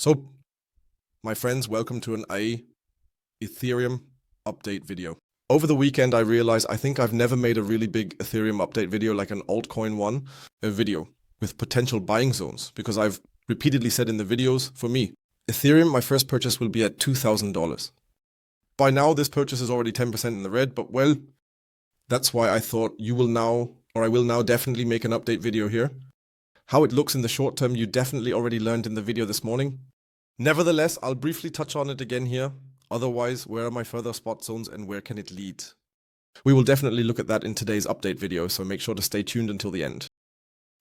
So, my friends, welcome to an Ethereum update video. Over the weekend, I realized I think I've never made a really big Ethereum update video like an altcoin one, a video with potential buying zones, because I've repeatedly said in the videos, for me, Ethereum, my first purchase will be at $2,000. By now, this purchase is already 10% in the red, but well, that's why I thought I will now definitely make an update video here. How it looks in the short term, you definitely already learned in the video this morning. Nevertheless, I'll briefly touch on it again here. Otherwise, where are my further spot zones and where can it lead? We will definitely look at that in today's update video, so make sure to stay tuned until the end.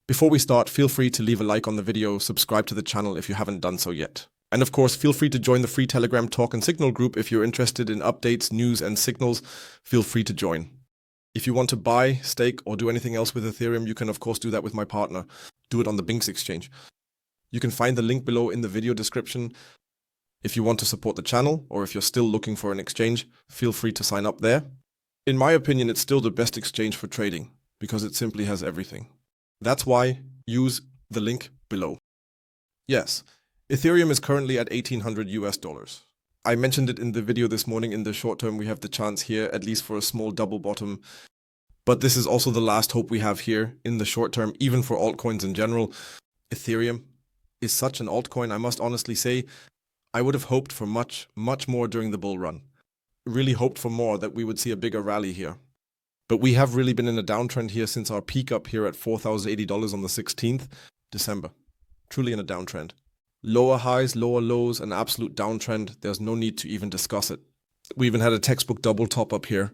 Before we start, feel free to leave a like on the video, subscribe to the channel if you haven't done so yet. And of course, feel free to join the free Telegram Talk and Signal group if you're interested in updates, news, and signals. Feel free to join. If you want to buy, stake, or do anything else with Ethereum, you can of course do that with my partner. Do it on the Binx exchange. You can find the link below in the video description. If you want to support the channel, or if you're still looking for an exchange, feel free to sign up there. In my opinion, it's still the best exchange for trading, because it simply has everything. That's why use the link below. Yes, Ethereum is currently at $1,800 US. I mentioned it in the video this morning. In the short term, we have the chance here, at least for a small double bottom. But this is also the last hope we have here in the short term, even for altcoins in general. Ethereum is such an altcoin, I must honestly say. I would have hoped for much, much more during the bull run. Really hoped for more, that we would see a bigger rally here. But we have really been in a downtrend here since our peak up here at $4,080 on the 16th December. Truly in a downtrend. Lower highs, lower lows, an absolute downtrend. There's no need to even discuss it. We even had a textbook double top up here.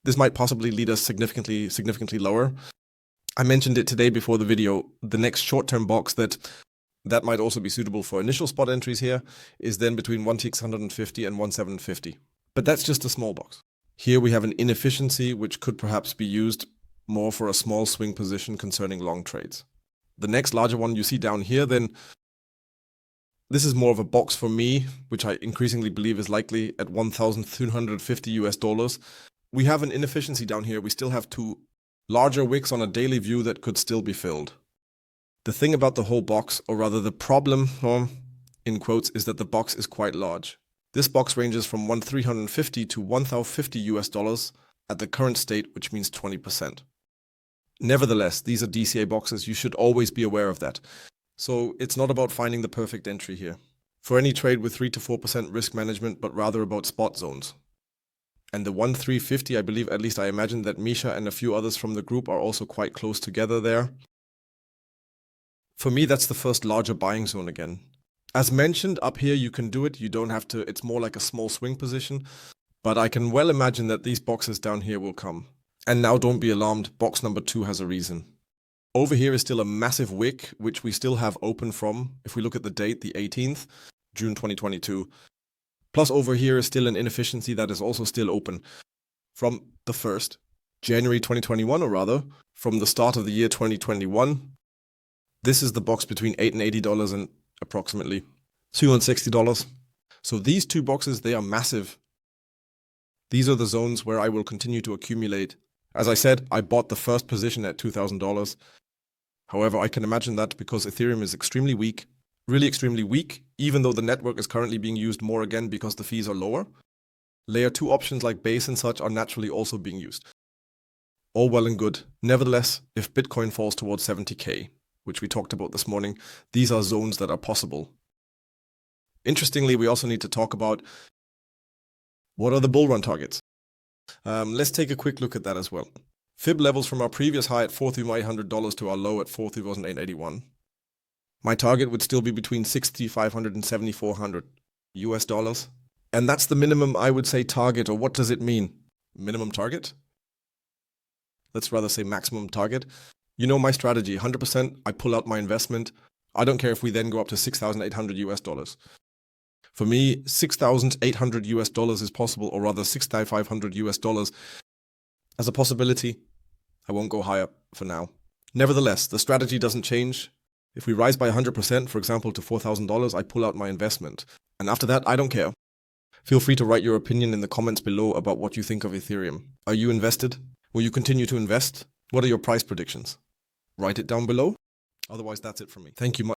This might possibly lead us significantly lower. I mentioned it today before the video. The next short-term box that might also be suitable for initial spot entries here is then between 1,650 and 1,750. But that's just a small box. Here we have an inefficiency which could perhaps be used more for a small swing position concerning long trades. The next larger one you see down here, then this is more of a box for me, which I increasingly believe is likely at $1,350 US. We have an inefficiency down here. We still have two larger wicks on a daily view that could still be filled. The thing about the whole box, or rather the problem, in quotes, is that the box is quite large. This box ranges from $1,350 to $1,050 US at the current state, which means 20%. Nevertheless, these are DCA boxes. You should always be aware of that. So it's not about finding the perfect entry here for any trade with 3 to 4% risk management, but rather about spot zones. And the 1,350, I believe, at least I imagine that Misha and a few others from the group are also quite close together there. For me, that's the first larger buying zone again. As mentioned, up here you can do it. You don't have to, it's more like a small swing position. But I can well imagine that these boxes down here will come. And now don't be alarmed, box number 2 has a reason. Over here is still a massive wick, which we still have open from, if we look at the date, the 18th, June 2022. Plus over here is still an inefficiency that is also still open from the 1st, January 2021, or rather, from the start of the year 2021. This is the box between $8 and $80 and approximately $260. So these two boxes, they are massive. These are the zones where I will continue to accumulate. As I said, I bought the first position at $2,000. However, I can imagine that because Ethereum is extremely weak, really extremely weak, even though the network is currently being used more again because the fees are lower. Layer 2 options like Base and such are naturally also being used. All well and good. Nevertheless, if Bitcoin falls towards 70K, which we talked about this morning, these are zones that are possible. Interestingly, we also need to talk about what are the bull run targets. Let's take a quick look at that as well. Fib levels from our previous high at $4,800 to our low at $4,881. My target would still be between $6,500 and $7,400 US. And that's the minimum, I would say, target. Or what does it mean? Minimum target? Let's rather say maximum target. You know my strategy, 100%, I pull out my investment. I don't care if we then go up to $6,800 US. For me, $6,800 US is possible, or rather $6,500 US as a possibility. I won't go higher for now. Nevertheless, the strategy doesn't change. If we rise by 100%, for example, to $4,000, I pull out my investment. And after that, I don't care. Feel free to write your opinion in the comments below about what you think of Ethereum. Are you invested? Will you continue to invest? What are your price predictions? Write it down below. Otherwise, that's it from me. Thank you much.